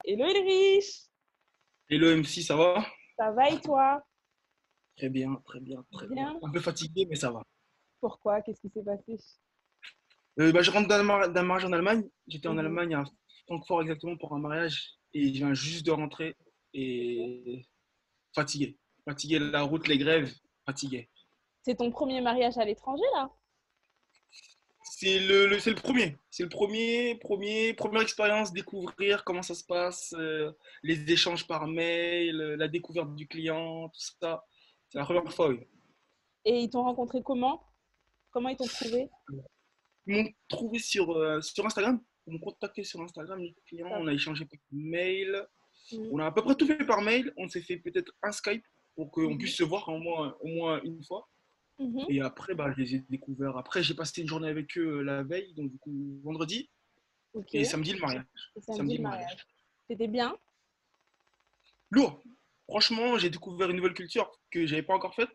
Hello Ulrich, Hello MC, ça va? ça va et toi? Très bien, très bien, très bien. Bien. Un peu fatigué, mais ça va. Pourquoi? Qu'est-ce qui s'est passé? Je rentre d'un mariage en Allemagne. J'étais en Mhm. Allemagne, à Francfort exactement, pour un mariage. Et je viens juste de rentrer. Et fatigué. Fatigué, la route, les grèves, fatigué. C'est ton premier mariage à l'étranger là? C'est le premier. C'est le première expérience, découvrir comment ça se passe, les échanges par mail, la découverte du client, tout ça. C'est la première fois, oui. Et ils t'ont rencontré comment? Comment ils t'ont trouvé? Ils m'ont trouvé sur Instagram. Ils m'ont contacté sur Instagram, les clients. Top. On a échangé par mail. Mhm. On a à peu près tout fait par mail. On s'est fait peut-être un Skype pour qu'on Mhm. puisse se voir au moins une fois. Mhm. Et après, je les ai découverts. Après, j'ai passé une journée avec eux la veille, donc du coup, vendredi. Ok. Et Et samedi, le mariage. samedi Samedi, le le mariage. mariage. C'était bien? Lourd. Franchement, j'ai découvert une nouvelle culture que j'avais pas encore faite.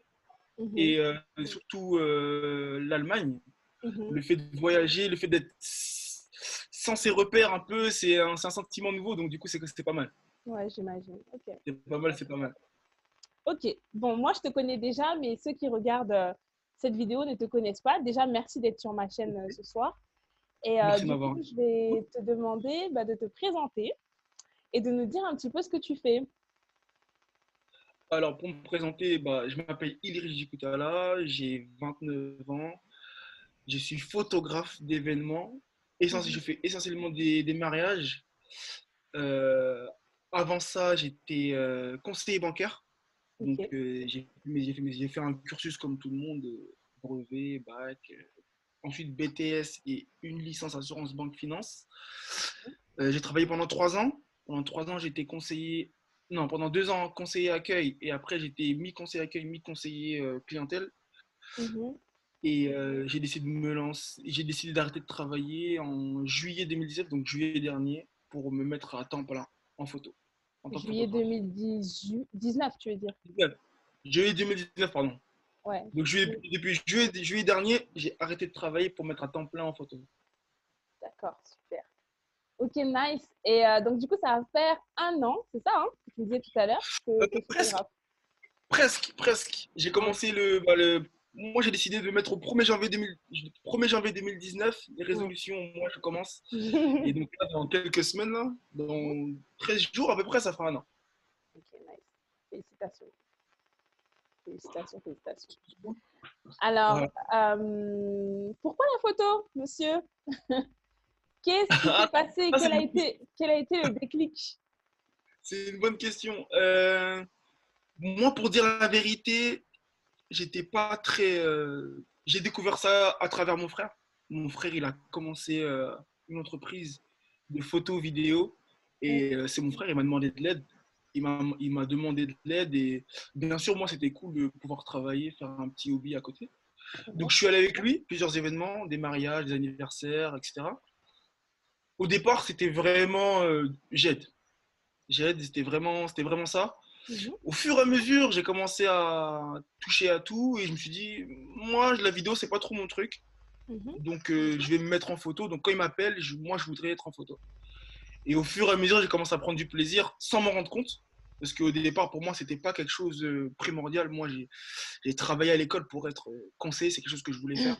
Mhm. Et surtout l'Allemagne. Mhm. Le fait de voyager, le fait d'être sans ses repères un peu, c'est un sentiment nouveau, donc du coup, c'est pas mal. Ouais, j'imagine. Ok. C'est pas mal, c'est pas mal. Ok. Bon, moi je te connais déjà, mais ceux qui regardent cette vidéo ne te connaissent pas. Déjà, merci d'être sur ma chaîne ce soir. Et Merci de du coup, m'avoir. je vais te demander de te présenter et de nous dire un petit peu ce que tu fais. Alors, pour me présenter, je m'appelle Ilri Jikutala, j'ai 29 ans, je suis photographe d'événements. Je Mhm. fais essentiellement des mariages. Euh, Avant ça, j'étais conseiller bancaire. Donc, Ok. j'ai fait un cursus comme tout le monde, brevet, bac, ensuite BTS et une licence assurance banque finance. J'ai travaillé pendant 3 ans. Pendant 3 ans, j'étais conseiller. Non, pendant 2 ans, conseiller accueil. Et après, j'étais mi-conseiller accueil, mi-conseiller clientèle. Mhm. Et j'ai décidé de me lancer. J'ai décidé d'arrêter de travailler en juillet 2017, donc juillet dernier, pour me mettre à temps plein en photo, en tant que Juillet photographe. 2019, tu veux dire? Juillet 2019, pardon. Ouais. Donc depuis juillet dernier, j'ai arrêté de travailler pour mettre à temps plein en photo. D'accord, super. Ok, nice. Et donc, du coup, ça va faire un an, c'est ça, hein, que tu me disais tout à l'heure, que tu es Presque, photographe. presque. J'ai Ouais. commencé moi, j'ai décidé de mettre au 1er janvier 2019 les Ouais. résolutions. Moi, je commence. Et donc, là, dans quelques semaines, là, dans 13 jours à peu près, ça fera un an. Ok, nice. Félicitations. Félicitations, félicitations. Alors, Voilà. pourquoi la photo, monsieur? Qu'est-ce qui s'est passé? Ah, c'est une, Quel a été le déclic? c'est une bonne question. Moi, pour dire la vérité, j'étais pas très. J'ai découvert ça à travers mon frère. Mon frère, il a commencé une entreprise de photos vidéo et c'est mon frère, il m'a demandé de l'aide. Il m'a demandé de l'aide et bien sûr, moi, c'était cool de pouvoir travailler, faire un petit hobby à côté. Donc, Mhm. je suis allé avec lui, plusieurs événements, des mariages, des anniversaires, etc. Au départ, c'était vraiment j'aide. J'aide, c'était vraiment ça. Mhm. Au fur et à mesure, j'ai commencé à toucher à tout et je me suis dit, moi, la vidéo, c'est pas trop mon truc. Mhm. Donc, je vais me mettre en photo. Donc, quand il m'appelle, moi, je voudrais être en photo. Et au fur et à mesure, j'ai commencé à prendre du plaisir sans m'en rendre compte. Parce qu'au départ, pour moi, c'était pas quelque chose de primordial. Moi, j'ai travaillé à l'école pour être conseiller. C'est quelque chose que je voulais faire.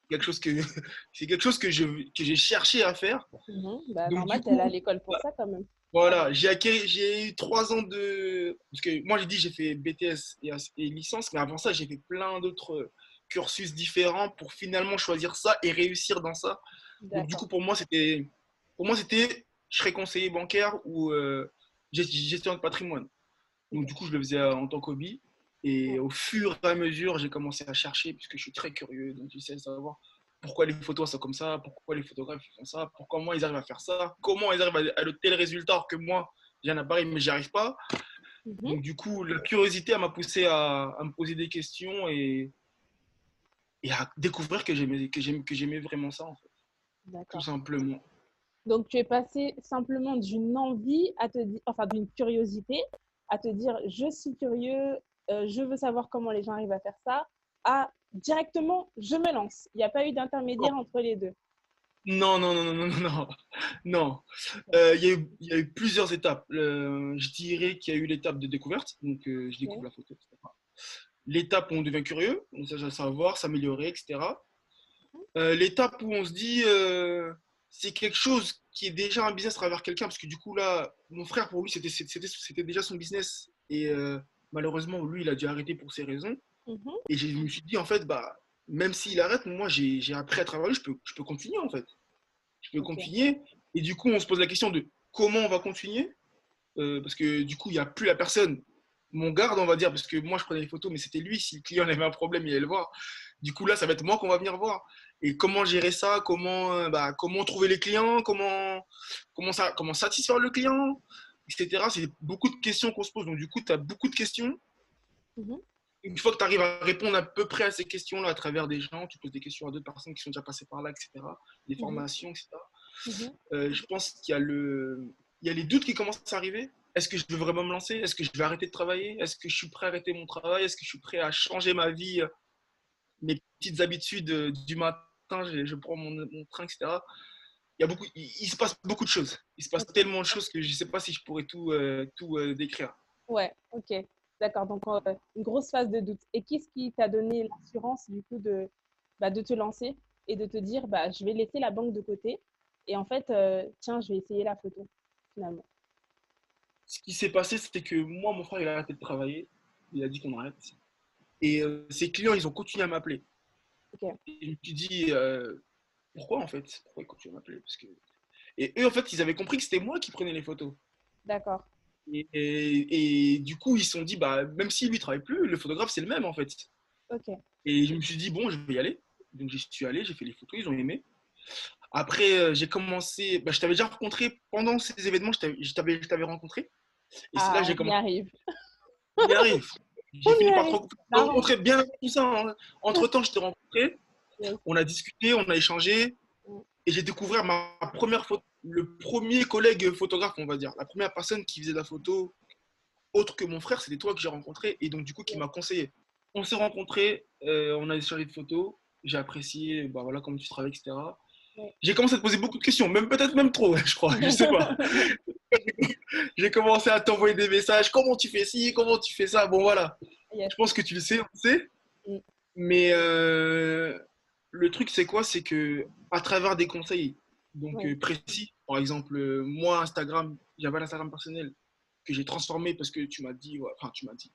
Quelque chose que, c'est quelque chose que j'ai cherché à faire. Mhm. Bah, Donc, du normal, t'es allé à coup, l'école pour ça quand même. voilà, j'ai eu 3 ans de. Parce que moi, j'ai dit, j'ai fait BTS et licence, mais avant ça, j'ai fait plein d'autres cursus différents pour finalement choisir ça et réussir dans ça. Donc, du D'accord. coup, je serais conseiller bancaire ou gestion de patrimoine. Donc, du coup, je le faisais en tant qu'hobby. Et Ouais. au fur et à mesure, j'ai commencé à chercher, puisque je suis très curieux. Donc, j'essaie de savoir pourquoi les photos sont comme ça, pourquoi les photographes font ça, pourquoi moi ils arrivent à faire ça, comment ils arrivent à tel résultat alors que moi j'ai un appareil mais j'y arrive pas. Mhm. Donc, du coup, la curiosité m'a poussé à me poser des questions et à découvrir que j'aimais vraiment ça, en fait, tout D'accord. simplement. Donc, tu es passé simplement d'une envie à te dire, enfin, d'une curiosité à te dire, je suis curieux, je veux savoir comment les gens arrivent à faire ça, à directement, je me lance. Il n'y a pas eu d'intermédiaire entre les deux. Non, non, non, non, non, non, non. Non. Il y a eu plusieurs étapes. Je dirais qu'il y a eu l'étape de découverte, donc je découvre Ok. la photo, etc. L'étape où on devient curieux, on cherche à savoir, s'améliorer, etc. L'étape où on se dit, c'est quelque chose qui est déjà un business à travers quelqu'un, parce que du coup, là, mon frère, pour lui, c'était déjà son business. Et malheureusement, lui, il a dû arrêter pour ces raisons. Mhm. Et je me suis dit, en fait, bah, même s'il arrête, moi, j'ai appris à travers lui, je peux continuer, en fait. Je peux Ok. continuer. Et du coup, on se pose la question de comment on va continuer. Parce que du coup, il n'y a plus la personne, mon garde, on va dire, parce que moi, je prenais les photos, mais c'était lui. Si le client avait un problème, il allait le voir. Du coup, là, ça va être moi qu'on va venir voir. Et comment gérer ça, comment trouver les clients, comment satisfaire le client, etc. C'est beaucoup de questions qu'on se pose. Donc, du coup, tu as beaucoup de questions. Mhm. Une fois que tu arrives à répondre à peu près à ces questions-là à travers des gens, tu poses des questions à d'autres personnes qui sont déjà passées par là, etc. Des Mhm. formations, etc. Mhm. Je pense il y a les doutes qui commencent à arriver. Est-ce que je veux vraiment me lancer? Est-ce que je vais arrêter de travailler? Est-ce que je suis prêt à arrêter mon travail? Est-ce que je suis prêt à changer ma vie, mes petites habitudes du matin? Je prends mon train, etc. Il se passe beaucoup de choses. Il se passe Ok. tellement de choses que je ne sais pas si je pourrais tout décrire. Ouais, ok. D'accord. Donc, une grosse phase de doute. Et qu'est-ce qui t'a donné l'assurance, du coup, de te lancer et de te dire, bah, je vais laisser la banque de côté et en fait, tiens, je vais essayer la photo, finalement. Ce qui s'est passé, c'était que moi, mon frère, il a arrêté de travailler. Il a dit qu'on arrête. Et ses clients, ils ont continué à m'appeler. Ok. Et je me suis dit, pourquoi en fait? Pourquoi ils continuent à m'appeler? Et eux, en fait, ils avaient compris que c'était moi qui prenais les photos. D'accord. Et du coup, ils se sont dit, bah, même si lui ne travaille plus, le photographe, c'est le même en fait. Ok. Et je me suis dit, bon, je vais y aller. Donc j'y suis allé, j'ai fait les photos, ils ont aimé. Après, j'ai commencé, bah, je t'avais déjà rencontré pendant ces événements, je t'avais rencontré. Et c'est là Ah, que j'ai on y commencé. arrive. On y arrive. J'ai On y fini par te arrive. Marrant. rencontrer bien avant tout ça, hein. Entre-temps, je t'ai rencontré, Yes. on a discuté, on a échangé. Mm. Et j'ai découvert ma première photo, le premier collègue photographe, on va dire. La première personne qui faisait de la photo autre que mon frère, c'était toi que j'ai rencontré et donc du coup qui Yes. m'a conseillé. On s'est rencontrés, on a échangé de photos, j'ai apprécié bah, voilà, comment tu travailles, etc. Ouais. J'ai commencé à te poser beaucoup de questions, même peut-être même trop, je crois, je sais pas. J'ai commencé à t'envoyer des messages, comment tu fais ci, comment tu fais ça, bon voilà. Yes. Je pense que tu le sais, on le sait, Mm. mais le truc c'est quoi? C'est que à travers des conseils donc Oui. précis, par exemple, moi Instagram, j'avais un Instagram personnel que j'ai transformé parce que tu m'as dit, ouais, enfin tu m'as dit,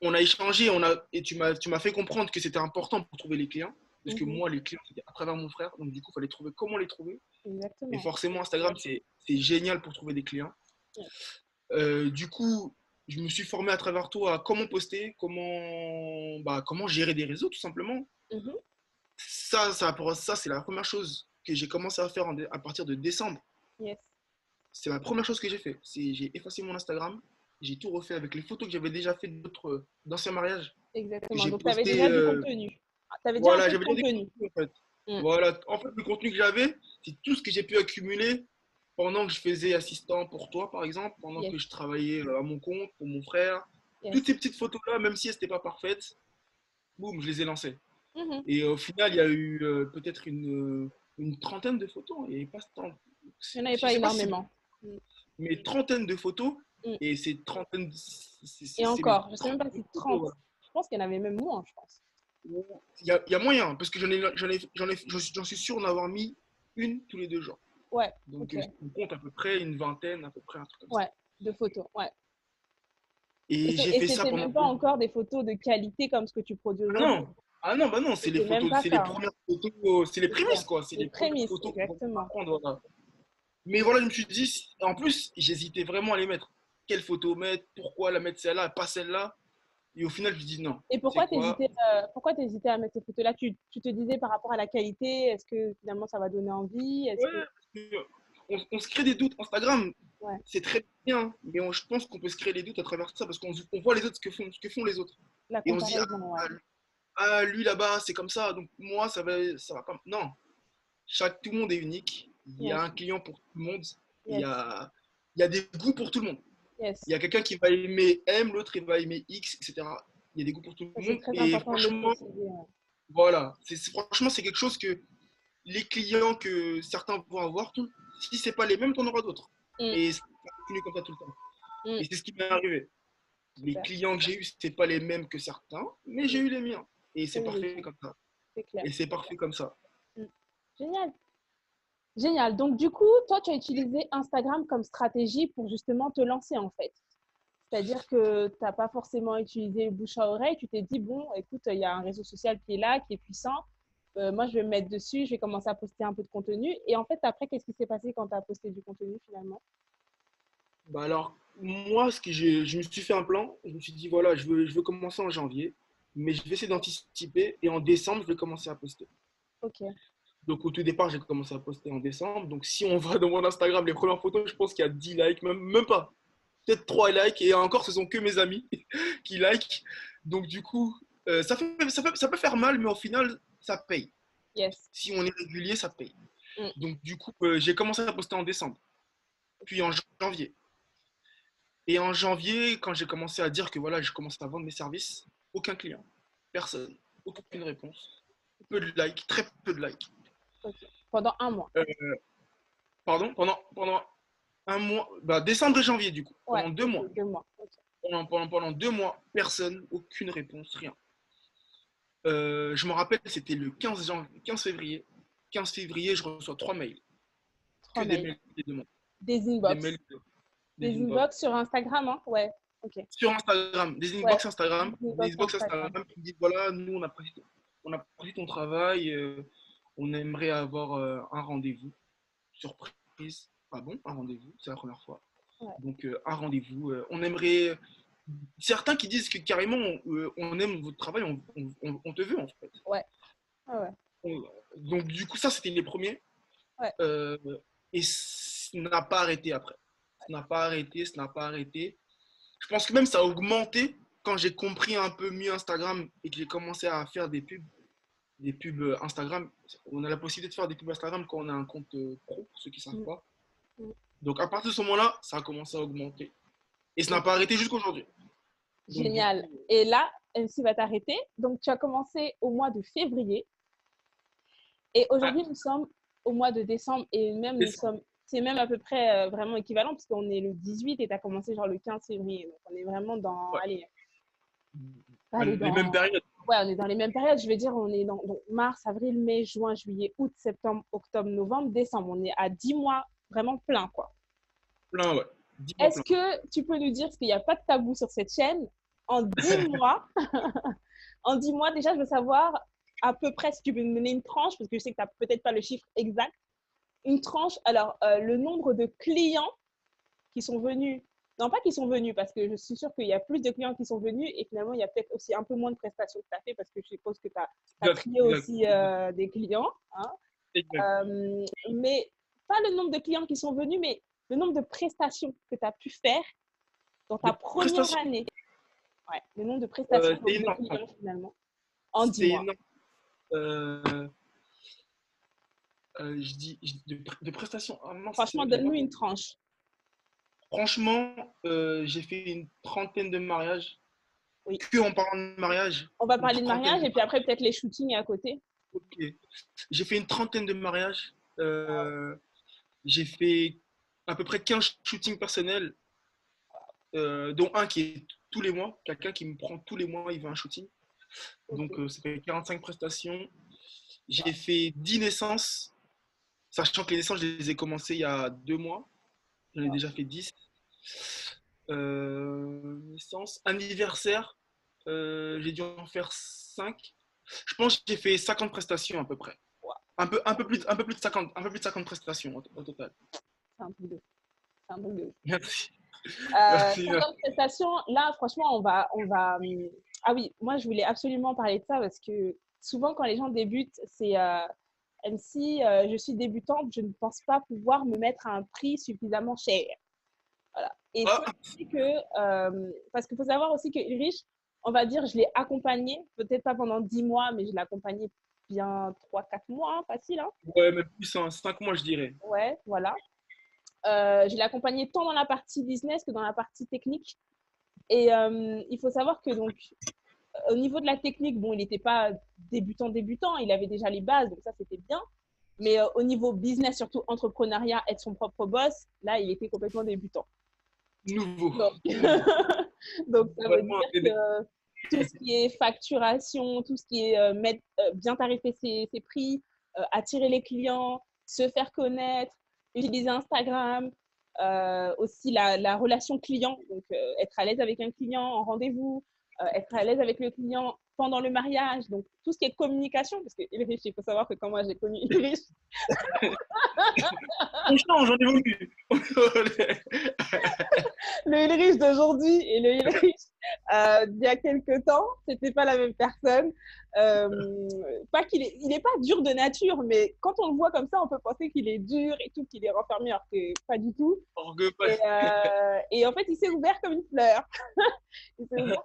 on a échangé, et tu m'as fait comprendre que c'était important pour trouver les clients. Parce que Mhm. moi, les clients, c'était à travers mon frère. Donc, du coup, il fallait trouver comment les trouver. Et Exactement. forcément, Instagram, c'est génial pour trouver des clients. Yes. Du coup, je me suis formé à travers toi à comment poster, comment gérer des réseaux, tout simplement. Mhm. Ça c'est la première chose que j'ai commencé à faire à partir de décembre. Yes. C'est la première chose que j'ai fait. J'ai effacé mon Instagram. J'ai tout refait avec les photos que j'avais déjà fait d'anciens mariages. Exactement. J'ai Donc, tu avais posté. déjà du contenu. Tu avais déjà un Voilà, peu de j'avais déjà des contenu. contenus en fait. Mm. Voilà, en fait, le contenu que j'avais, c'est tout ce que j'ai pu accumuler pendant que je faisais assistant pour toi, par exemple, pendant Yes. que je travaillais à mon compte pour mon frère. Yes. Toutes ces petites photos-là, même si elles n'étaient pas parfaites, boum, je les ai lancées. Mhm. Et au final, il y a eu peut-être une trentaine de photos. Et pas tant. Il n'y en avait Je pas sais pas si, énormément. Mm. mais trentaine de photos. Mm. Et ces trentaines, Et c'est les encore, je ne sais même pas trentaines si de photos, 30. voilà. Je pense qu'il y en avait même moins, je pense. Il y a moyen, parce que j'en suis sûr d'en avoir mis une tous les 2 jours. Ouais, Donc, ok. on compte à peu près une vingtaine, à peu près un truc comme ça. Ouais, de photos, ouais. Et j'ai Et fait ça c'était pendant même pas encore des photos de qualité comme ce que tu produis Ah aujourd'hui. non, ah non, bah non, c'est les C'était même photos, pas c'est les ça, hein. premières photos, c'est les C'est ça. prémices, quoi. C'est Les les premières prémices, photos qu'on va exactement. prendre, voilà. Mais voilà, je me suis dit, en plus, j'hésitais vraiment à les mettre. Quelle photo mettre? Pourquoi la mettre celle-là, pas celle-là? Et au final, je dis non. Et C'est quoi? pourquoi t'hésitais à mettre ces photos-là? Tu te disais par rapport à la qualité, est-ce que finalement ça va donner envie? Est-ce Ouais, que... parce que on se crée des doutes. Instagram, Ouais, c'est très bien, mais je pense qu'on peut se créer des doutes à travers ça parce qu'on voit les autres ce que font les autres. la Et on se dit, comparaison, ouais. lui là-bas, c'est comme ça, donc moi, ça va pas. Non, tout le monde est unique. Il y Yes, a un client pour tout le monde. Il y yes, a, il y a des goûts pour tout le monde. Il yes. y a quelqu'un qui va aimer M, l'autre il va aimer X, etc. Il y a des goûts pour tout Ça, le c'est monde. très Et important de le franchement, préciser, ouais. voilà. Franchement, c'est quelque chose que les clients que certains vont avoir, si ce n'est pas les mêmes, tu en auras d'autres. Mm, Et ça continue comme ça tout le temps. mm, Et c'est ce qui m'est arrivé. Les super. clients que j'ai eus, ce n'est pas les mêmes que certains, mais j'ai Mm, eu les miens. Et t'as c'est eu les parfait tiens, comme ça. c'est clair. Et c'est C'est clair. parfait comme ça. Mm. Génial. Génial. Donc, du coup, toi, tu as utilisé Instagram comme stratégie pour justement te lancer, en fait. C'est-à-dire que tu n'as pas forcément utilisé le bouche à oreille. Tu t'es dit, bon, écoute, il y a un réseau social qui est là, qui est puissant. Moi, je vais me mettre dessus, je vais commencer à poster un peu de contenu. Et en fait, après, qu'est-ce qui s'est passé quand tu as posté du contenu finalement? Bah alors, moi, je me suis fait un plan. Je me suis dit, voilà, je veux commencer en janvier, mais je vais essayer d'anticiper. Et en décembre, je vais commencer à poster. Ok, Donc, au tout départ, j'ai commencé à poster en décembre. Donc, si on va dans mon Instagram, les premières photos, je pense qu'il y a 10 likes, même pas. Peut-être 3 likes. Et encore, ce sont que mes amis qui likent. Donc, du coup, ça peut faire mal, mais au final, ça paye. yes. Si on est régulier, ça paye. Mm, Donc, du coup, j'ai commencé à poster en décembre, puis en janvier. Et en janvier, quand j'ai commencé à dire que voilà, je commence à vendre mes services, aucun client, personne, ok, aucune réponse, peu de likes, très peu de likes. ok. Pendant un mois. Euh, pardon, pendant un mois, bah, décembre et janvier du coup, Ouais, pendant deux ok, mois. 2 mois. Ok. Pendant 2 mois, personne, aucune réponse, rien. Je me rappelle, c'était le 15 février. 15 février, je reçois 3 mails. Que Trois des mails. mails des demandes. Des Des mails, inbox. des Des inbox. inbox sur Instagram, hein? Ouais, ok. Sur Instagram, Ouais, Des inbox inbox Instagram. Instagram qui me disent voilà, nous on a apprécié ton travail, on aimerait avoir un rendez-vous. Surprise, ah bon, un rendez-vous, c'est la première fois. Ouais, Donc un rendez-vous, on aimerait. Certains qui disent que carrément on aime votre travail, on te veut en fait. ouais, ouais, ouais. Donc du coup, ça c'était les premiers. Ouais. Euh, et ça n'a pas arrêté après. Ça n'a pas arrêté, ça n'a pas arrêté. Je pense que même ça a augmenté quand j'ai compris un peu mieux Instagram et que j'ai commencé à faire des pubs Instagram. On a la possibilité de faire des pubs Instagram quand on a un compte pro, pour ceux qui ne savent Mm, pas. mm. Donc à partir de ce moment-là, ça a commencé à augmenter. Et ça n'a Ok. pas arrêté jusqu'à aujourd'hui. Donc du Génial. coup, Et là, MC va t'arrêter. Donc, tu as commencé au mois de février. Et ah, aujourd'hui, nous sommes au mois de décembre. Et même, décembre. c'est même à peu près vraiment équivalent, parce qu'on est le 18 et tu as commencé genre le 15 février. Donc, on est vraiment dans, Ouais. allez, Les mêmes périodes. ouais, on est dans les mêmes périodes. Je veux dire, on est dans donc, mars, avril, mai, juin, juillet, août, septembre, octobre, novembre, décembre. On est à 10 mois vraiment plein, quoi. Plein, ouais. 10 mois Est-ce plein. que tu peux nous dire, parce qu'il n'y a pas de tabou sur cette chaîne, en 10 mois, en 10 mois, déjà, je veux savoir à peu près si tu peux me donner une tranche, parce que je sais que tu n'as peut-être pas le chiffre exact, une tranche. Alors, le nombre de clients qui sont venus, non pas qui sont venus, parce que je suis sûre qu'il y a plus de clients qui sont venus et finalement, il y a peut-être aussi un peu moins de prestations que tu as fait, parce que je suppose que tu as Exact, trié exact, aussi des clients. Hein. exact. Mais pas le nombre de clients qui sont venus, mais le nombre de prestations que tu as pu faire dans ta De première prestations, année. Ouais, le nombre de prestations, c'est donc de énorme. clients finalement, en 10 C'est mois. énorme. De prestations. Ah mince, c'est Franchement, vrai que je l'ai donne-nous pas. une tranche. Franchement, j'ai fait une trentaine de mariages. Oui. Que en parlant de mariage, On va une parler de trentaine mariage de et puis après, peut-être les shootings à côté. ok. J'ai fait une trentaine de mariages. Waouh. J'ai fait à peu près 15 shootings personnels, dont un qui est tous les mois. Quelqu'un qui me prend tous les mois, il veut un shooting. Ok. Donc, ça fait 45 prestations. J'ai Waouh. fait 10 naissances, sachant que les naissances, je les ai commencées il y a 2 mois. J'en ai Waouh. déjà fait 10. Naissance, anniversaire, j'ai dû en faire 5. Je pense que j'ai fait 50 prestations à peu près. Waouh. Un peu plus de 50, un peu plus de 50 prestations au total. C'est un truc de, c'est un truc de. Merci. Merci. 50 prestations, là, franchement, Ah oui, moi, je voulais absolument parler de ça parce que souvent, quand les gens débutent, c'est même si je suis débutante, je ne pense pas pouvoir me mettre à un prix suffisamment cher. Voilà. Et toi, Ah, tu sais que, parce qu'il faut savoir aussi que Ulrich, on va dire, je l'ai accompagné, peut-être pas pendant 10 mois, mais je l'ai accompagné bien 3, 4 mois, hein, facile. Hein. ouais, même plus, hein, 5 mois, je dirais. Ouais, voilà. Je l'ai accompagné tant dans la partie business que dans la partie technique. Et il faut savoir que donc, au niveau de la technique, bon, il n'était pas débutant, il avait déjà les bases, donc ça c'était bien. Mais au niveau business, surtout entrepreneuriat, être son propre boss, là, il était complètement débutant. Nouveau. Donc, Nouveau. donc ça veut Vraiment, dire que tout ce qui est facturation, tout ce qui est bien tarifer ses prix, attirer les clients, se faire connaître, utiliser Instagram, aussi la relation client, donc être à l'aise avec un client en rendez-vous, être à l'aise avec le client pendant le mariage, donc tout ce qui est communication, parce que Ulrich, il faut savoir que quand moi j'ai connu Ulrich, on change, on évolue. le Ulrich d'aujourd'hui et le Ulrich d'il y a quelques temps, c'était pas la même personne. Euh, Pas qu'il est, il est pas dur de nature, mais quand on le voit comme ça, on peut penser qu'il est dur et tout, qu'il est renfermé, alors que pas du tout. Et en fait, il s'est ouvert comme une fleur. Il s'est ouvert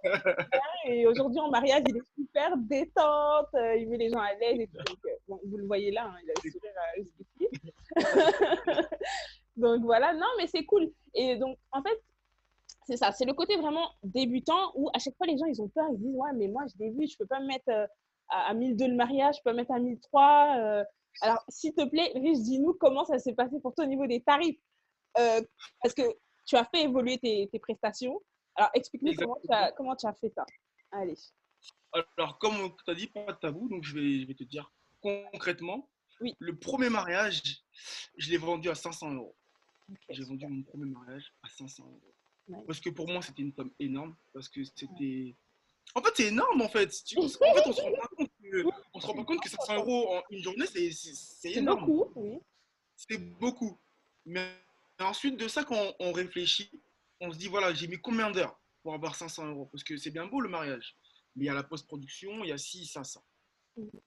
et aujourd'hui en mariage, il est super détente, il met les gens à l'aise et tout. Donc, bon, vous le voyez là, hein, il a le sourire jusqu'ici. Donc voilà, non, mais c'est cool. Et donc, en fait, c'est ça, c'est le côté vraiment débutant où à chaque fois les gens ils ont peur, ils se disent ouais mais moi je débute, je peux pas me mettre à 1002 le mariage, je peux pas me mettre à 1003. Alors s'il te plaît, Rich, dis-nous comment ça s'est passé pour toi au niveau des tarifs. Euh, Parce que tu as fait évoluer tes prestations. Alors explique-nous Exactement. comment tu as fait ça. Allez. Alors, comme tu as dit, pas de tabou, donc je vais te dire concrètement. Oui. Le premier mariage, je l'ai vendu à 500 euros. Ok, J'ai vendu super. mon premier mariage à 500 euros. Nice. Parce que pour moi, c'était une somme énorme. Parce que c'était. En fait, c'est énorme, en fait. En fait, on se rend pas compte que 500 euros en une journée, c'est C'est énorme. beaucoup, oui. C'est beaucoup. Mais ensuite de ça, quand on réfléchit, on se dit, voilà, j'ai mis combien d'heures pour avoir 500 euros? Parce que c'est bien beau le mariage. Mais il y a la post-production, il y a ci, ça.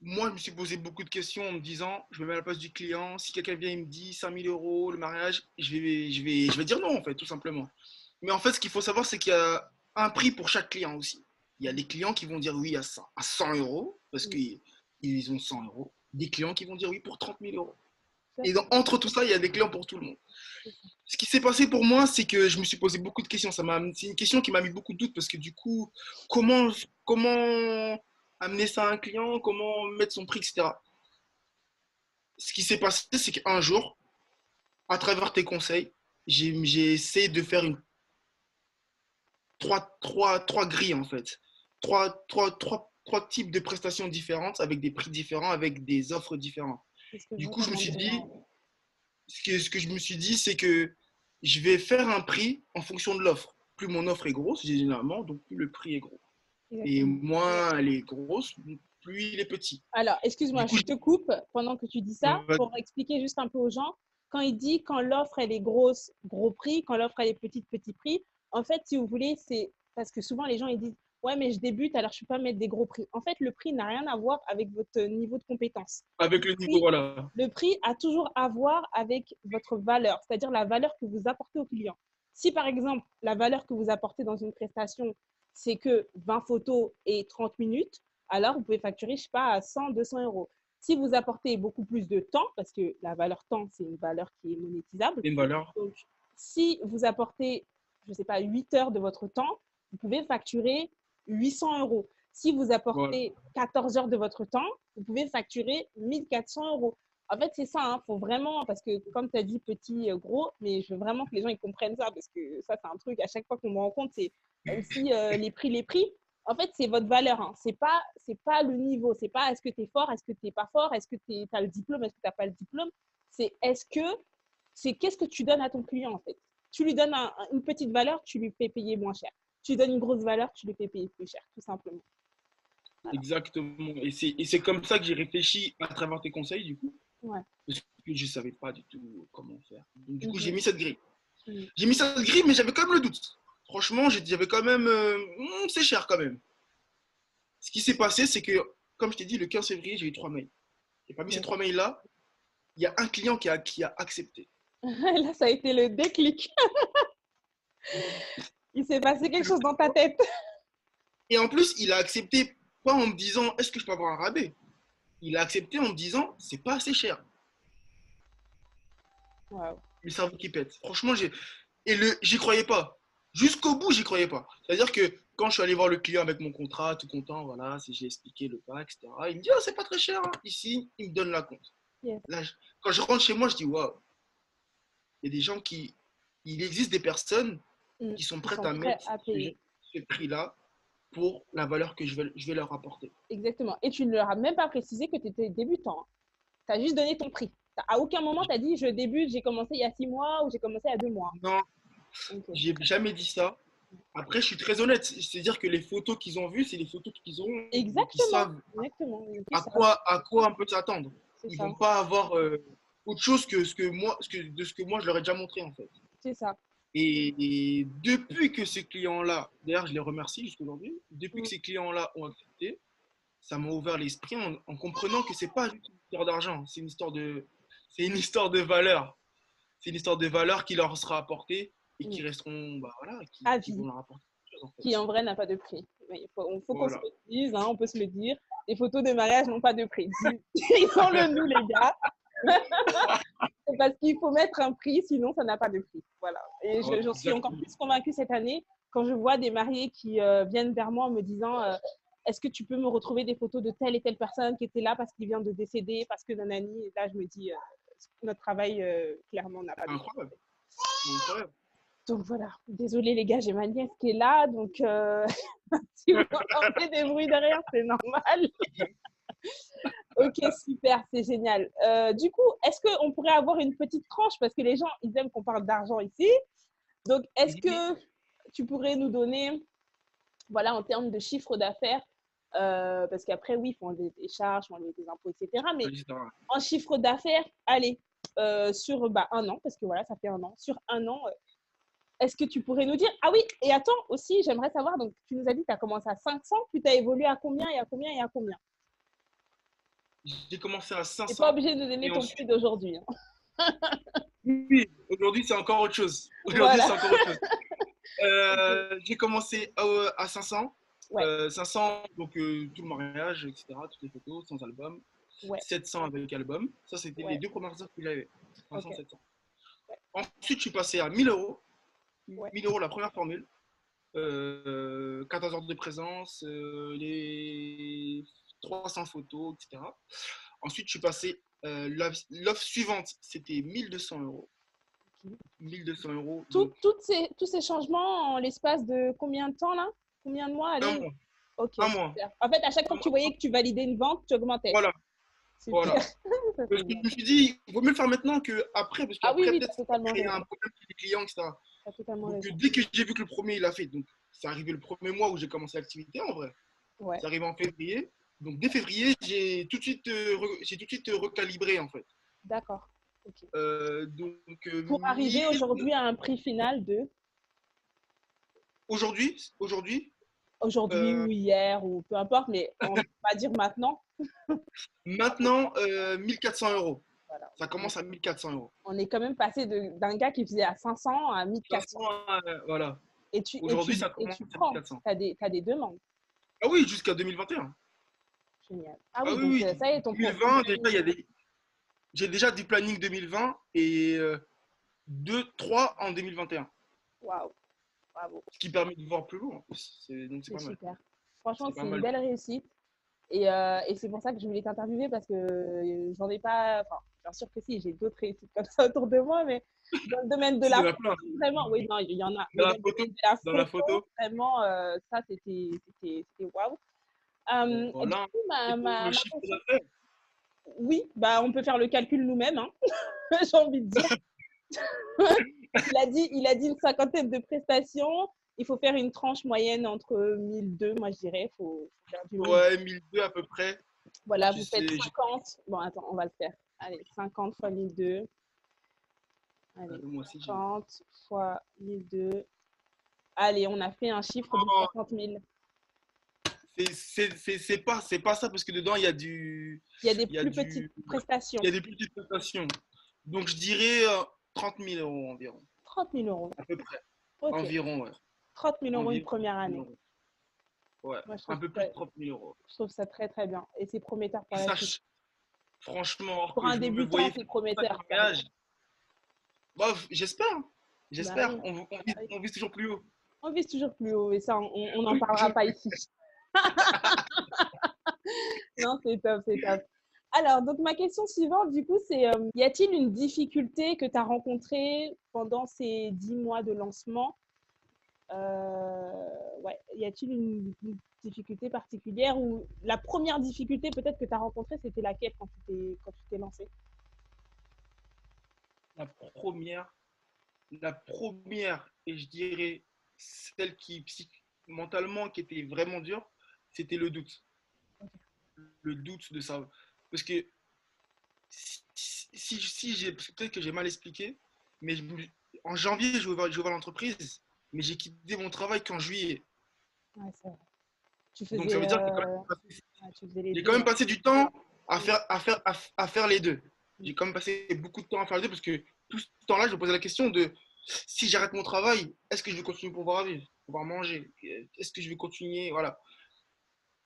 Moi, je me suis posé beaucoup de questions en me disant, je me mets à la place du client. Si quelqu'un vient et me dit 5000 euros le mariage, je vais dire non, en fait, tout simplement. Mais en fait, ce qu'il faut savoir, c'est qu'il y a un prix pour chaque client aussi. Il y a des clients qui vont dire oui à 100 euros parce qu'ils ont 100 euros. Des clients qui vont dire oui pour 30 000 euros. Et donc, entre tout ça, il y a des clients pour tout le monde. Ce qui s'est passé pour moi, c'est que je me suis posé beaucoup de questions. C'est une question qui m'a mis beaucoup de doutes parce que du coup, comment amener ça à un client, comment mettre son prix, etc. Ce qui s'est passé, c'est qu'un jour, à travers tes conseils, j'ai essayé de faire trois grilles en fait. Trois types de prestations différentes avec des prix différents, avec des offres différentes. C'est ce que je Du vois coup, je comme me suis dit, engrenage. ce que je me suis dit, c'est que je vais faire un prix en fonction de l'offre. Plus mon offre est grosse, généralement, donc plus le prix est gros. Et Exactement. moins elle est grosse, plus il est petit. Alors, Du excuse-moi, coup, je te coupe pendant que tu dis ça pour expliquer juste un peu aux gens. Quand il dit quand l'offre elle est grosse, gros prix, quand l'offre elle est petite, petit prix, en fait, si vous voulez, c'est parce que souvent les gens ils disent ouais, mais je débute alors je ne peux pas mettre des gros prix. En fait, le prix n'a rien à voir avec votre niveau de compétence. avec le niveau, voilà. Le prix a toujours à voir avec votre valeur, c'est-à-dire la valeur que vous apportez au client. Si par exemple, la valeur que vous apportez dans une prestation, c'est que 20 photos et 30 minutes, alors vous pouvez facturer, je sais pas, à 100, 200 euros. Si vous apportez beaucoup plus de temps, parce que la valeur temps, c'est une valeur qui est monétisable, C'est une valeur. donc si vous apportez, je ne sais pas, 8 heures de votre temps, vous pouvez facturer 800 euros. Si vous Voilà. apportez 14 heures de votre temps, vous pouvez facturer 1400 euros. En fait, c'est ça, il faut vraiment, parce que comme tu as dit petit, gros, mais je veux vraiment que les gens ils comprennent ça, parce que ça, c'est un truc, à chaque fois qu'on me rend compte, c'est aussi les prix. En fait, c'est votre valeur, hein. C'est pas le niveau, c'est pas est-ce que tu es fort, est-ce que tu n'es pas fort, est-ce que tu as le diplôme, est-ce que tu n'as pas le diplôme. C'est c'est qu'est-ce que tu donnes à ton client, en fait. Tu lui donnes une petite valeur, tu lui fais payer moins cher. Tu lui donnes une grosse valeur, tu lui fais payer plus cher, tout simplement. Voilà. Exactement. Et c'est comme ça que j'ai réfléchi à travers tes conseils, du coup. Ouais. Parce que je ne savais pas du tout comment faire. Donc, du coup, j'ai Mhm. mis cette grille. Mhm. J'ai mis cette grille, mais j'avais quand même le doute. Franchement, j'avais quand même. C'est cher quand même. Ce qui s'est passé, c'est que, comme je t'ai dit, le 15 février, j'ai eu 3 mails. Et parmi ces Yes. 3 mails-là, il y a un client qui a accepté. Là, ça a été le déclic. Il s'est passé quelque chose dans ta tête. Et en plus, il a accepté pas en me disant est-ce que je peux avoir un rabais. Il a accepté en me disant c'est pas assez cher. Wow. Le cerveau qui pète. Franchement, j'y croyais pas. Jusqu'au bout, j'y croyais pas. C'est-à-dire que quand je suis allé voir le client avec mon contrat, tout content, voilà, si j'ai expliqué le pack, etc., il me dit, oh, c'est pas très cher, hein. Ici, il me donne la compte. Yes. Là, quand je rentre chez moi, je dis, waouh, il y a des gens qui. Il existe des personnes Mm. qui sont Ils prêtes sont à prêts mettre à payer. ce prix-là pour la valeur que je vais leur apporter. Exactement. Et tu ne leur as même pas précisé que tu étais débutant. Tu as juste donné ton prix. À aucun moment, tu as dit je débute, j'ai commencé il y a 6 mois ou j'ai commencé il y a 2 mois. Non, Ok. j'ai jamais dit ça. Après, je suis très honnête. C'est-à-dire que les photos qu'ils ont vues, c'est les photos qu'ils ont. Donc, ils Exactement. savent Exactement. Ils savent. à quoi on peut s'attendre. C'est Ils ça. vont pas avoir autre chose que ce que moi je leur ai déjà montré en fait. C'est ça. Et depuis que ces clients-là, d'ailleurs je les remercie jusqu'aujourd'hui, depuis que Mm. ces clients-là ont accepté, ça m'a ouvert l'esprit en comprenant que c'est pas juste une histoire d'argent, c'est une histoire de valeur. C'est une histoire de valeur qui leur sera apportée et Mm. qui resteront, bah voilà, À qui vont vie. leur apporter quelque chose en Qui fait. en vrai n'a pas de prix. Mais il faut qu'on se Voilà. le dise, hein, on peut se le dire. Les photos de mariage n'ont pas de prix. Disons-le nous, les gars. C'est parce qu'il faut mettre un prix, sinon ça n'a pas de prix. Voilà. Et Ouais, j'en suis encore exactement. plus convaincue cette année quand je vois des mariés qui viennent vers moi en me disant est-ce que tu peux me retrouver des photos de telle et telle personne qui était là parce qu'il vient de décéder, parce que nanani. Et là, je me dis notre travail, clairement, n'a pas de prix. Incroyable. Incroyable. Donc voilà, désolée les gars, j'ai ma nièce qui est là, donc si vous entendez des bruits derrière, c'est normal. Ok, super, c'est génial. Du coup, est-ce qu'on pourrait avoir une petite tranche parce que les gens, ils aiment qu'on parle d'argent ici. Donc, est-ce que tu pourrais nous donner, voilà, en termes de chiffre d'affaires, parce qu'après, oui, il faut enlever des charges, il faut enlever des impôts, etc. Mais en chiffre d'affaires, allez, sur un an, parce que voilà, ça fait un an, sur un an, est-ce que tu pourrais nous dire, ah oui, et attends aussi, j'aimerais savoir, donc tu nous as dit que tu as commencé à 500, puis tu as évolué à combien et à combien et à combien? J'ai commencé à Tu n'es pas 500 obligé de donner et ton prix ensuite, d'aujourd'hui. Hein. oui, aujourd'hui c'est encore autre chose. Aujourd'hui Voilà. c'est encore autre chose. Ok. J'ai commencé à 500. Ouais, 500, donc tout le mariage, etc., toutes les photos, sans album. ouais, 700 avec album. Ça, c'était les ouais. deux premières heures que j'avais. Ok. 500, 700. Ouais, Ensuite, je suis passé à 1000 euros. ouais. 1000 euros la première formule. 14 heures de présence, les 300 photos, etc. Ensuite, je suis passé. L'offre suivante, c'était 1200 euros. Ok. 1200 euros, donc Tous ces changements en l'espace de combien de temps là? Combien de mois? un Allez. mois. Ok, Un mois. super. En fait, à chaque Un fois que tu mois. voyais que tu validais une vente, tu augmentais. Voilà, Super. voilà. Ça, Parce c'est que bien. je me suis dit, il vaut mieux le faire maintenant qu'après, parce Ah oui, qu'après, oui, tu as peut-être, ça va totalement créer raison. un problème avec les clients, etc. Tu as totalement Donc, raison. dès que j'ai vu que le premier, il a fait, donc, c'est arrivé le premier mois où j'ai commencé l'activité, en vrai. Ouais, C'est arrivé en février. Donc, dès février, j'ai tout de suite recalibré, en fait. d'accord. Ok. Donc, Pour arriver 1000 aujourd'hui à un prix final de aujourd'hui, aujourd'hui euh, ou hier ou peu importe, mais on va dire maintenant. À peu près. maintenant, 1400 euros. Voilà. Ça commence à 1400 euros. On est quand même passé d'un gars qui faisait à 500 à 1400. 500, voilà. Et tu, et Aujourd'hui, tu, ça et commence tu à prends. 1400. T'as des demandes. Ah oui, jusqu'à 2021. Génial. Ah Ah oui, donc oui, oui. ça y est, ton 2020, déjà, planning. j'ai déjà du planning 2020 et 2, 3 en 2021. Waouh, bravo. Ce qui permet de voir plus loin en plus. Donc c'est C'est pas mal. super. Franchement, C'est pas c'est une mal. belle réussite. Et c'est pour ça que je voulais t'interviewer parce que j'en ai pas. Enfin, bien sûr que si, j'ai d'autres réussites comme ça autour de moi, mais dans le domaine de Si, il y la en a plein. photo, vraiment, oui, non, il y en a. Dans Mais la dans le photo, domaine de la dans la photo, photo, vraiment, ça, c'était waouh. Du voilà. coup, Et pour le ma chiffre question, d'affaires, oui, bah, on peut faire le calcul nous-mêmes, hein, j'ai envie de dire. Il a dit une cinquantaine de prestations. Il faut faire une tranche moyenne entre 1002, moi je dirais. Il faut faire du 1002. ouais, 1002 à peu près. Voilà, Je vous faites sais, 50. Bon, attends, on va le faire. Allez, 50 fois 1002. Allez, moi aussi, j'ai. 50 fois 1002. Allez, on a fait un chiffre de Non, 60 000. c'est pas ça parce que dedans, Il y a des il y a plus petites du, il prestations. y a des petites prestations. Donc, je dirais 30 000 euros environ. 30 000 euros. À peu près. Ok. Environ, ouais. 30 000 euros une Environ première 30 000 année. euros. Ouais. Moi, je trouve Un peu ça, plus de 30 000 euros. je trouve ça très, très bien. Et c'est prometteur pour Et la ça, suite. franchement, alors Pour que un je me débutant, voyais c'est faire ça prometteur, de clairement. mariage. Bah, j'espère. Bah J'espère. oui. Bah oui. On vise toujours plus haut. On vise toujours plus haut et ça, on n'en parlera pas ici. Non, c'est top, c'est top. Alors, donc ma question suivante, du coup, c'est y a-t-il une difficulté que tu as rencontrée pendant ces 10 mois de lancement? Ouais, y a-t-il une difficulté particulière ou la première difficulté peut-être que tu as rencontrée, c'était laquelle quand tu t'es lancé? La première, la première, et je dirais celle qui, mentalement, qui était vraiment dure, c'était le doute. Le doute de ça. Parce que si j'ai, peut-être que j'ai mal expliqué, mais en janvier, je vais voir l'entreprise, mais j'ai quitté mon travail qu'en juillet. Ouais, c'est vrai. Tu Donc ça faisais, veut dire que ouais, tu faisais les j'ai quand deux. même passé du temps Mm, à faire les deux. mm, J'ai quand même passé beaucoup de temps à faire les deux parce que tout ce temps-là, je me posais la question de si j'arrête mon travail, est-ce que je vais continuer pour pouvoir vivre, pour pouvoir manger? Est-ce que je vais continuer? Voilà.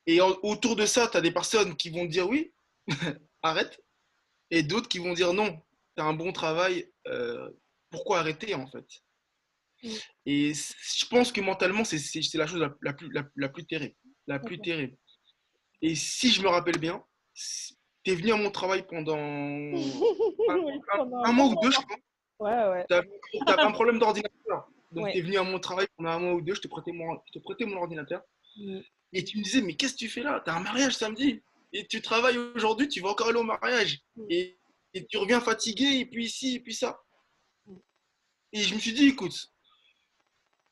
Et autour de ça, tu as des personnes qui vont dire oui, arrête, et d'autres qui vont dire non, tu as un bon travail, pourquoi arrêter en fait? mm. Et je pense que mentalement, c'est la chose la plus terrible. La plus Ok. terrible. Et si je me rappelle bien, tu es venu à mon travail pendant Oui, pendant un un bon mois ou deux, je moment. crois. Ouais, ouais, Tu avais un problème d'ordinateur. Donc, tu ouais. es venu à mon travail pendant un mois ou deux, je te prêtais mon ordinateur. Mm, Et tu me disais, mais qu'est-ce que tu fais là? Tu as un mariage samedi. Et tu travailles aujourd'hui, tu vas encore aller au mariage. mm, Et tu reviens fatigué, et puis ici, et puis ça. mm, Et je me suis dit, écoute,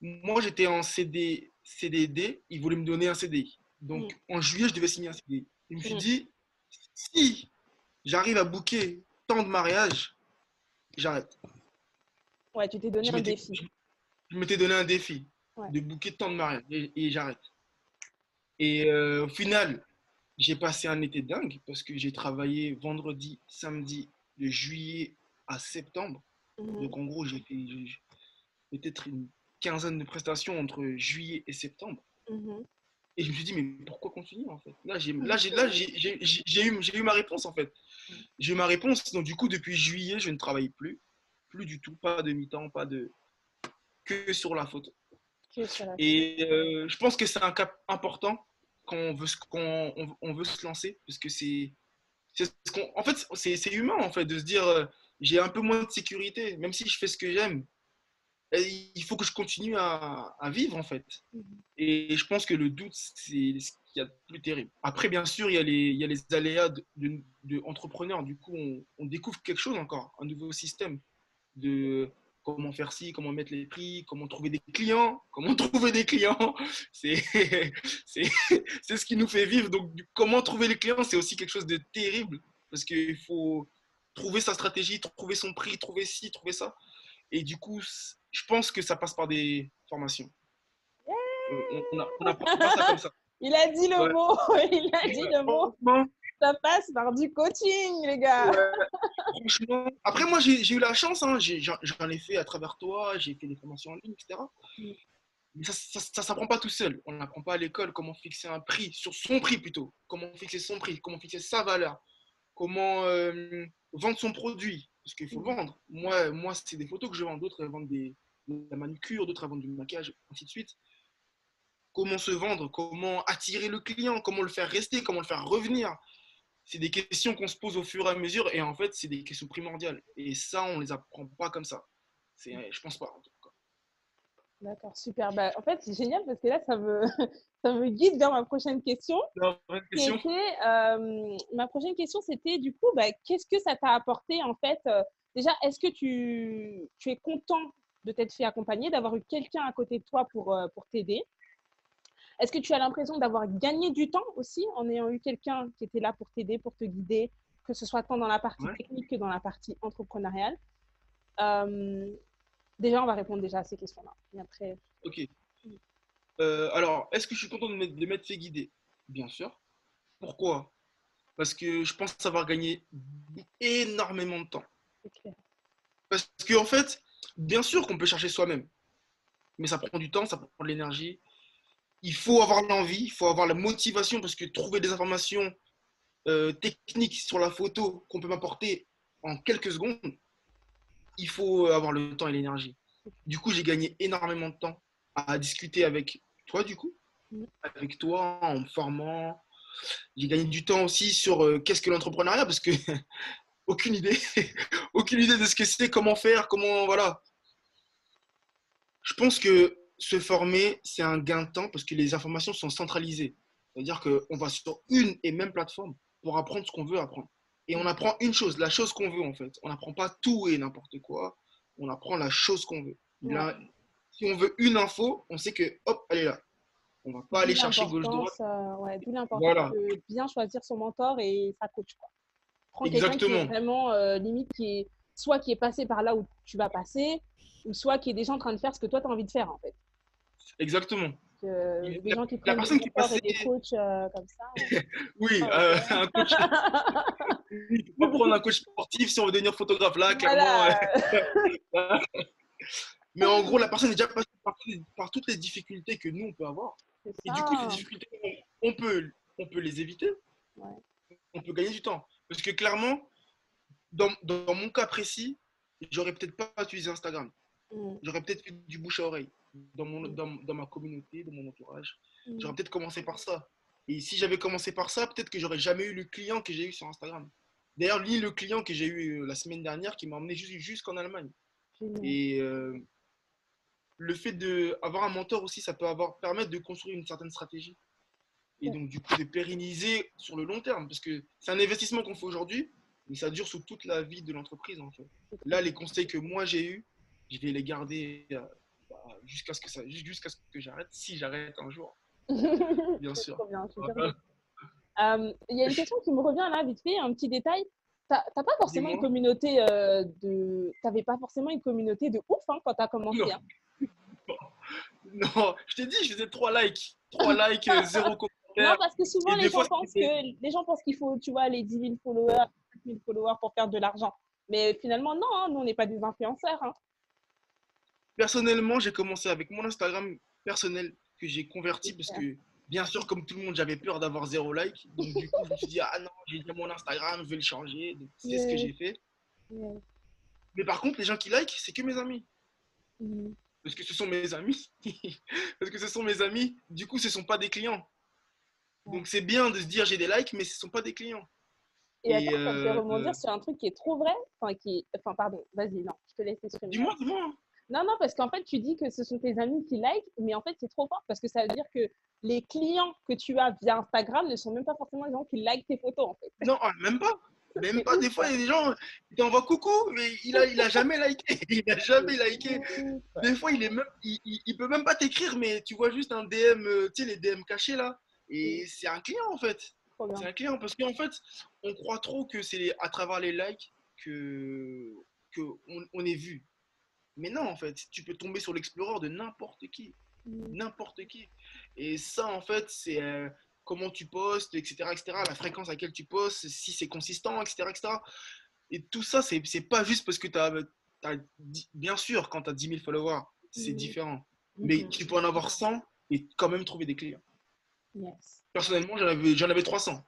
moi j'étais en CDD, ils voulaient me donner un CDI. mm, Donc en juillet, je devais signer un CDI. Et je me suis mm. dit, si j'arrive à booker tant de mariages, j'arrête. Ouais, tu t'es donné Je un m'étais, défi. je m'étais donné un défi Ouais. de booker tant de mariages et j'arrête. Et au final, j'ai passé un été dingue parce que j'ai travaillé vendredi, samedi, de juillet à septembre. Mhm, Donc en gros, j'ai peut-être une quinzaine de prestations entre juillet et septembre. mhm. Et je me suis dit, mais pourquoi continuer en fait? J'ai eu ma réponse en fait. J'ai eu ma réponse. Donc du coup, depuis juillet, je ne travaille plus. Plus du tout. Pas de mi-temps, pas de. Que sur la photo. Que sur la photo. Et je pense que c'est un cap important quand on veut se lancer. Parce que en fait, c'est humain en fait de se dire, j'ai un peu moins de sécurité. Même si je fais ce que j'aime, il faut que je continue à vivre en fait. Mhm. Et je pense que le doute, c'est ce qu'il y a de plus terrible. Après, bien sûr, il y a les aléas de entrepreneur. Du coup, on découvre quelque chose encore, un nouveau système de comment faire ci, comment mettre les prix, comment trouver des clients, comment trouver des clients. C'est c'est c'est ce qui nous fait vivre. Donc, comment trouver les clients, c'est aussi quelque chose de terrible parce qu'il faut trouver sa stratégie, trouver son prix, trouver ci, trouver ça. Et du coup, je pense que ça passe par des formations. On n'apprend pas ça comme ça. Il a dit le Ouais, mot. Il a dit ouais, le mot. franchement, Ça passe par du coaching, les gars. ouais, franchement. Après, moi, j'ai eu la chance, hein, j'en ai fait à travers toi, j'ai fait des formations en ligne, etc. Mm, Mais ça s'apprend pas tout seul. On n'apprend pas à l'école comment fixer un prix, sur son prix plutôt. Comment fixer son prix, comment fixer sa valeur, comment vendre son produit. Parce qu'il faut le mm. vendre. Moi c'est des photos que je vends, d'autres elles vendent de la manucure, d'autres elles vendent du maquillage, ainsi de suite. Comment se vendre, comment attirer le client, comment le faire rester, comment le faire revenir. C'est des questions qu'on se pose au fur et à mesure et en fait, c'est des questions primordiales. Et ça, on les apprend pas comme ça. Je pense pas, en tout cas. D'accord, super. Bah, en fait, c'est génial parce que là, ça me guide vers ma prochaine question. Non, vraie Qui question. était, ma prochaine question, c'était du coup, bah, qu'est-ce que ça t'a apporté en fait déjà, est-ce que tu es content de t'être fait accompagner, d'avoir eu quelqu'un à côté de toi pour t'aider? Est-ce que tu as l'impression d'avoir gagné du temps aussi en ayant eu quelqu'un qui était là pour t'aider, pour te guider, que ce soit tant dans la partie Ouais. technique que dans la partie entrepreneuriale? Euh, Déjà, on va répondre déjà à ces questions-là. Et après, Ok. Alors, est-ce que je suis content de m'être fait guider? Bien sûr. Pourquoi? Parce que je pense avoir gagné énormément de temps. c'est clair. Parce qu'en fait, bien sûr qu'on peut chercher soi-même, mais ça prend du temps, ça prend de l'énergie. Il faut avoir l'envie, il faut avoir la motivation, parce que trouver des informations techniques sur la photo qu'on peut m'apporter en quelques secondes, il faut avoir le temps et l'énergie. Du coup, j'ai gagné énormément de temps à discuter avec toi, du coup, Mm, avec toi, en me formant, J'ai gagné du temps aussi sur qu'est-ce que l'entrepreneuriat, parce que aucune idée, aucune idée de ce que c'est, comment faire, comment, voilà. Je pense que se former, c'est un gain de temps parce que les informations sont centralisées. C'est-à-dire qu'on va sur une et même plateforme pour apprendre ce qu'on veut apprendre. Et on apprend une chose, la chose qu'on veut en fait. On n'apprend pas tout et n'importe quoi. On apprend la chose qu'on veut. Ouais. Là, si on veut une info, on sait que, hop, elle est là. On ne va pas aller chercher gauche-droite. D'où l'importance Voilà, de bien choisir son mentor et sa coach, quoi. Prends quelqu'un qui est exactement. vraiment limite, qui est passé par là où tu vas passer, ou soit qui est déjà en train de faire ce que toi, tu as envie de faire, en fait. Exactement. Des La, gens qui la prennent des personne qui est mentors et passée, des coachs comme ça. oui, Oh, ok. un coach, il faut pas prendre un coach sportif si on veut devenir photographe. Là, clairement, Voilà, mais en gros, la personne est déjà passée par toutes les difficultés que nous, on peut avoir. c'est Et du coup, ces ça. difficultés, on peut les éviter, Ouais. on peut gagner du temps. Parce que clairement, dans mon cas précis, j'aurais peut-être pas utilisé Instagram. Mm, J'aurais peut-être fait du bouche à oreille mm, dans ma communauté, dans mon entourage. J'aurais mm. peut-être commencé par ça. Et si j'avais commencé par ça, peut-être que j'aurais jamais eu le client que j'ai eu sur Instagram. D'ailleurs, lui, le client que j'ai eu la semaine dernière, qui m'a emmené jusqu'en Allemagne. Génial. Et le fait d'avoir un mentor aussi, ça peut permettre de construire une certaine stratégie. Et Ouais, donc, du coup, de pérenniser sur le long terme. Parce que c'est un investissement qu'on fait aujourd'hui, mais ça dure sur toute la vie de l'entreprise, en fait. c'est trop Là, bien. les conseils que moi j'ai eus, je vais les garder jusqu'à ce que j'arrête, si j'arrête un jour, bien C'est sûr. trop bien, je suis sûre que Voilà. il y a une question qui me revient là, vite fait, un petit détail. T'as pas forcément une Dis-moi. communauté T'avais pas forcément une communauté de ouf hein, quand t'as commencé. Non, Hein. non, je t'ai dit, je faisais 3 likes. 3 likes, 0 Non, commentaire. parce que souvent Et des fois, c'était. les gens pensent qu'il faut, tu vois, les 10 000 followers, 5 000 followers pour faire de l'argent. Mais finalement, non, hein, nous, on n'est pas des influenceurs. Hein. Personnellement, j'ai commencé avec mon Instagram personnel que j'ai converti parce Super. que, bien sûr, comme tout le monde, j'avais peur d'avoir 0 like. Donc, du coup, je me suis dit, ah non, j'ai déjà mon Instagram, je vais le changer. Donc, c'est ce que Yes, j'ai fait. yes. Mais par contre, les gens qui like, c'est que mes amis. Mhm. Parce que ce sont mes amis. Parce que ce sont mes amis. Du coup, ce ne sont pas des clients. Ouais. Donc, c'est bien de se dire, j'ai des likes, mais ce ne sont pas des clients. Et Et attends, ça me fait rebondir sur un truc qui est trop vrai. Enfin, pardon, vas-y, non, je te laisse exprimer. dis-moi, dis-moi. Non, non, parce qu'en fait, tu dis que ce sont tes amis qui like, mais en fait, c'est trop fort parce que ça veut dire que les clients que tu as via Instagram ne sont même pas forcément les gens qui like tes photos, en fait. Non, même pas. Même C'est pas. ouf, Des fois, ça. il y a des gens qui t'envoient coucou, mais il a jamais liké. Il a jamais C'est liké. ouf. Des fois, il peut même pas t'écrire, mais tu vois juste un DM, tu sais, les DM cachés là. Mm, Et c'est un client en fait. trop C'est bien. un client parce qu'en fait, on croit trop que c'est à travers les likes que on est vu. Mais non, en fait, tu peux tomber sur l'explorer de n'importe qui. Mm, N'importe qui. Et ça, en fait, c'est comment tu postes, etc., etc., la fréquence à laquelle tu postes, si c'est consistant, etc., etc. Et tout ça, c'est pas juste parce que bien sûr, quand tu as 10 000 followers, c'est mm, différent. Mais mhm. tu peux en avoir 100 et quand même trouver des clients. Yes. Personnellement, j'en avais 300.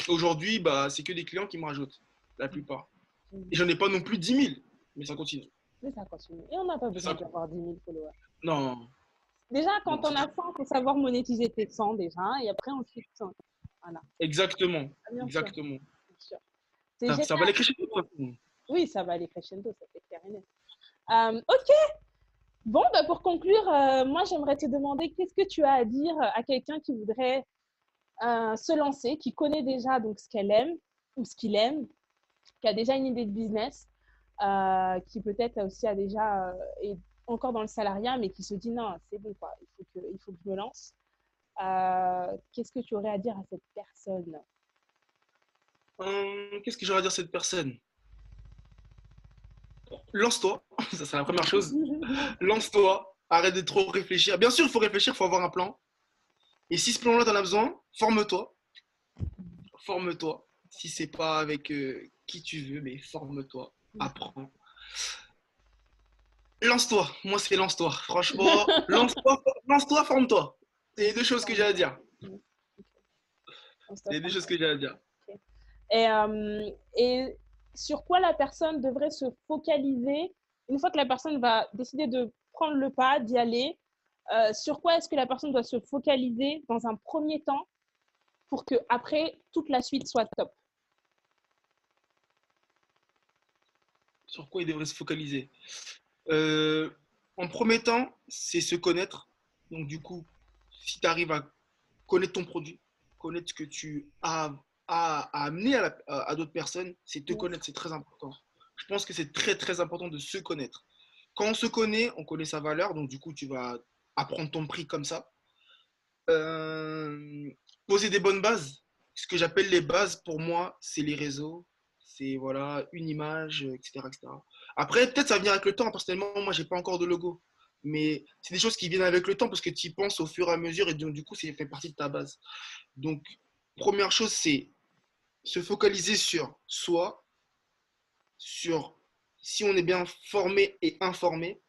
Aujourd'hui, bah, c'est que des clients qui me rajoutent, la plupart. Et Mm. j'en ai pas non plus 10 000, mais ça continue. Mais ça continue. Et on n'a pas besoin Ça, d'avoir 10 000 followers. non, Déjà, quand non, on a 100, il faut savoir monétiser tes 100 déjà. Et après, ensuite, voilà. exactement. Ah, bien sûr, Exactement. bien sûr. C'est Ça va génial. aller crescendo, de toute façon. Oui, ça va aller crescendo, ça c'est clair et net. Ok, bon, bah pour conclure, moi j'aimerais te demander qu'est-ce que tu as à dire à quelqu'un qui voudrait se lancer, qui connaît déjà donc ce qu'elle aime ou ce qu'il aime, qui a déjà une idée de business, qui peut-être aussi a déjà est encore dans le salariat, mais qui se dit non, c'est bon quoi, il faut que je me lance. Qu'est-ce que tu aurais à dire à cette personne? Qu'est-ce que j'aurais à dire à cette personne? Lance-toi, ça c'est la première chose. Lance-toi, arrête de trop réfléchir. Bien sûr, il faut réfléchir, il faut avoir un plan. Et si ce plan-là, tu en as besoin, forme-toi. Forme-toi. Si c'est pas avec qui tu veux, mais forme-toi. Apprends. Lance-toi. Moi, c'est lance-toi. Franchement, lance-toi, forme-toi. C'est les deux choses que j'ai à dire. C'est les deux choses que j'ai à dire. Et sur quoi la personne devrait se focaliser une fois que la personne va décider de prendre le pas, d'y aller, sur quoi est-ce que la personne doit se focaliser dans un premier temps pour que après toute la suite soit top? Sur quoi il devrait se focaliser? Euh, En premier temps, c'est se connaître. Donc, du coup, si tu arrives à connaître ton produit, connaître ce que tu as à amener à d'autres personnes, c'est te connaître, c'est très important. Je pense que c'est très, très important de se connaître. Quand on connaît sa valeur, donc du coup, tu vas apprendre ton prix comme ça. Euh, Poser des bonnes bases. Ce que j'appelle les bases, pour moi, c'est les réseaux, c'est voilà, une image, etc., etc. Après, peut-être ça va venir avec le temps. Personnellement, moi, j'ai pas encore de logo. Mais c'est des choses qui viennent avec le temps parce que tu y penses au fur et à mesure et donc, du coup, ça fait partie de ta base. Donc, première chose, c'est se focaliser sur soi, sur si on est bien formé et informé.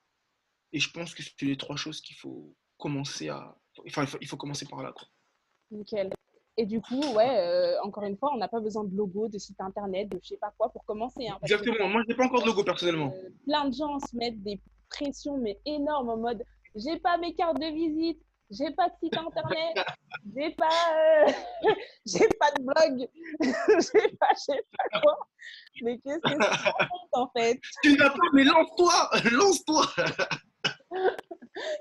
Et je pense que c'est les trois choses qu'il faut commencer à. Enfin, il faut commencer par là, quoi. Nickel. Et du coup, ouais, encore une fois, on n'a pas besoin de logo, de site internet, de je sais pas quoi pour commencer, hein, parce que Exactement. Moi, je n'ai pas encore de logo personnellement. plein de gens se mettent des pressions mais énormes en mode j'ai pas mes cartes de visite, j'ai pas de site internet, j'ai pas, j'ai pas de blog, je sais pas quoi. Mais qu'est-ce que tu racontes en fait? Tu n'as pas, mais lance-toi, lance-toi.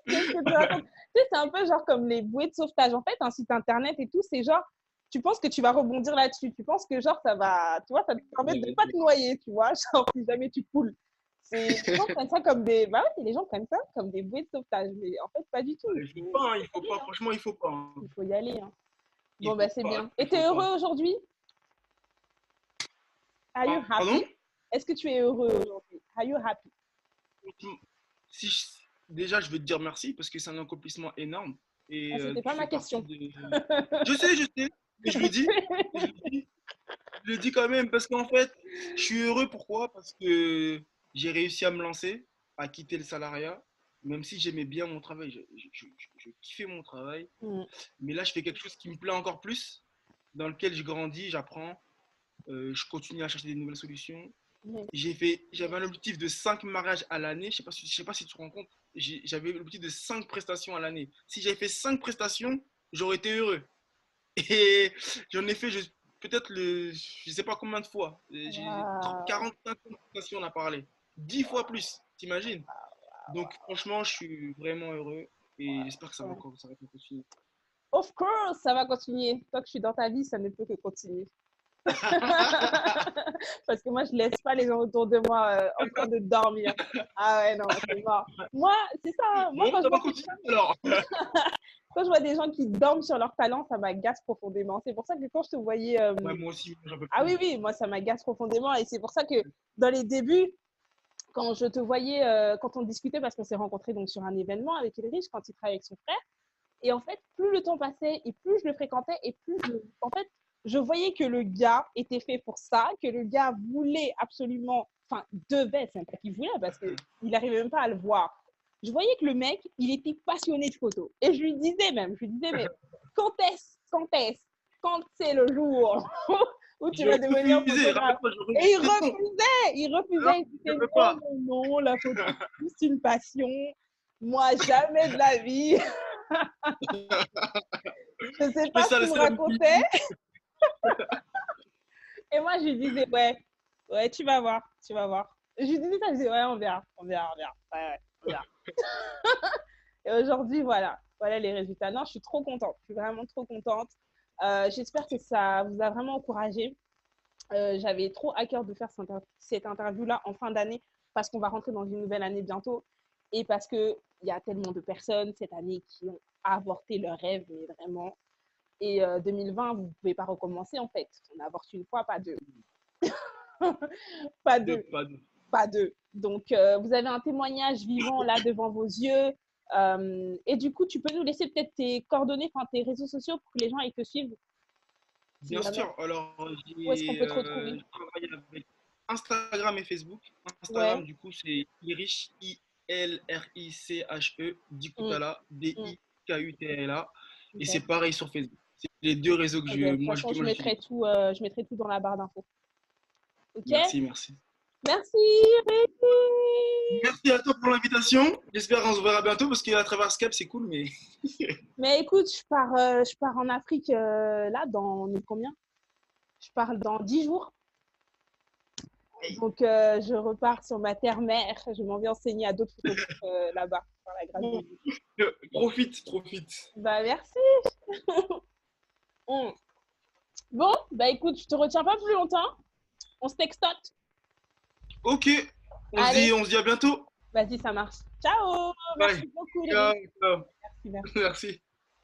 Qu'est-ce que tu racontes? Tu sais, c'est un peu genre comme les bouées de sauvetage. En fait, un site internet et tout, c'est genre, tu penses que tu vas rebondir là-dessus. Tu penses que genre, ça va, tu vois, ça te permet de pas te noyer, tu vois, genre, si jamais tu coules. C'est, les gens prennent ça comme des, bah ouais, les gens prennent ça comme des bouées de sauvetage. Mais en fait, pas du tout. Il faut pas, hein, il faut pas. Franchement, il faut pas, hein. Il faut y aller, hein. Il Bon, bah, faut c'est pas, bien. Et il t'es faut pas. heureux aujourd'hui? Are you Pardon? happy? Est-ce que tu es heureux aujourd'hui? Are you happy? Si je- Déjà, je veux te dire merci parce que c'est un accomplissement énorme Ah, et c'était pas tu ma fais partie question. de. Je sais, mais je le dis, je le dis, je le dis quand même parce qu'en fait, je suis heureux. Pourquoi? Parce que j'ai réussi à me lancer, à quitter le salariat, même si j'aimais bien mon travail, je kiffais mon travail. Mm. Mais là, je fais quelque chose qui me plaît encore plus, dans lequel je grandis, j'apprends, je continue à chercher des nouvelles solutions. Mm. J'avais un objectif de 5 mariages à l'année. Je sais pas si tu te rends compte. J'avais l'objectif de 5 prestations à l'année. Si j'avais fait 5 prestations, j'aurais été heureux. Et j'en ai fait peut-être je sais pas combien de fois. J'ai Waouh. 45 prestations, on a parlé. 10 fois plus, t'imagines? Donc franchement, je suis vraiment heureux et j'espère que Ouais. ça va continuer. Of course, ça va continuer. Tant que je suis dans ta vie, ça ne peut que continuer. Parce que moi, je laisse pas les gens autour de moi en train de dormir. Ah ouais, non, c'est mort. Moi, c'est ça, hein. Moi, Bon, ça va continuer alors. quand je vois des gens qui dorment sur leur talent, ça m'agace profondément. C'est pour ça que quand je te voyais. Ouais, moi aussi, j'en peux Ah plus. oui, oui, moi, ça m'agace profondément. Et c'est pour ça que dans les débuts, quand je te voyais, quand on discutait, parce qu'on s'est rencontrés donc, sur un événement avec Ulrich, quand il travaillait avec son frère, et en fait, plus le temps passait et plus je le fréquentais et plus en fait, je voyais que le gars était fait pour ça, que le gars voulait absolument, enfin, devait, c'est pas qu'il voulait parce qu'il n'arrivait même pas à le voir. Je voyais que le mec, il était passionné de photos. Et je lui disais, mais quand c'est le jour où tu J'ai vas devenir refusé, photographe? rappelle-toi, j'ai Et refusé. Non, il non, refusait, il je disait, peux non, pas. non, non, la photo, c'est juste une passion. Moi, jamais de la vie. Je sais Je fais pas ce ça qu'il le me seul racontait. Et moi, je lui disais, ouais, ouais, tu vas voir, tu vas voir. Je lui disais ça, je disais, ouais, on verra, on verra, on verra. Ouais, ouais, on verra. Et aujourd'hui, voilà, voilà les résultats. Non, je suis trop contente, je suis vraiment trop contente. J'espère que ça vous a vraiment encouragé. J'avais trop à cœur de faire cette interview-là en fin d'année parce qu'on va rentrer dans une nouvelle année bientôt et parce qu'il y a tellement de personnes cette année qui ont avorté leur rêve, mais vraiment. Et 2020, vous ne pouvez pas recommencer en fait. On avorte une fois, pas deux. Pas deux, Pas de. pas deux. Donc, vous avez un témoignage vivant là devant vos yeux. Et du coup, tu peux nous laisser peut-être tes coordonnées, enfin tes réseaux sociaux pour que les gens aillent te suivre, si Bien jamais. sûr, alors Où est-ce qu'on peut te retrouver? je travaille avec Instagram et Facebook. Ouais. Instagram, du coup, c'est Ilrich, Ilriche, Mm, Dikutala, mm. Dikutala. Et c'est Ok. pareil sur Facebook. C'est les deux réseaux Ok. De toute moi, façon, moi j'utilise. je mettrai tout dans la barre d'infos. Ok? Merci, merci. Merci, Rémi. Merci à toi pour l'invitation. J'espère qu'on se verra bientôt parce qu'à travers Skype, c'est cool, mais Mais écoute, je pars en Afrique là dans on est combien? Je pars dans 10 jours. Donc, je repars sur ma terre-mère. Je m'en vais enseigner à d'autres photographes là-bas, par la grâce de Dieu. profite, profite. Bah, merci. Mm. Bon, bah écoute, je te retiens pas plus longtemps. On se textote. Ok, Allez, on se dit à bientôt. vas-y, ça marche. Ciao. Bye. Merci beaucoup, Ciao, Rémi. ciao. Merci, merci. Merci.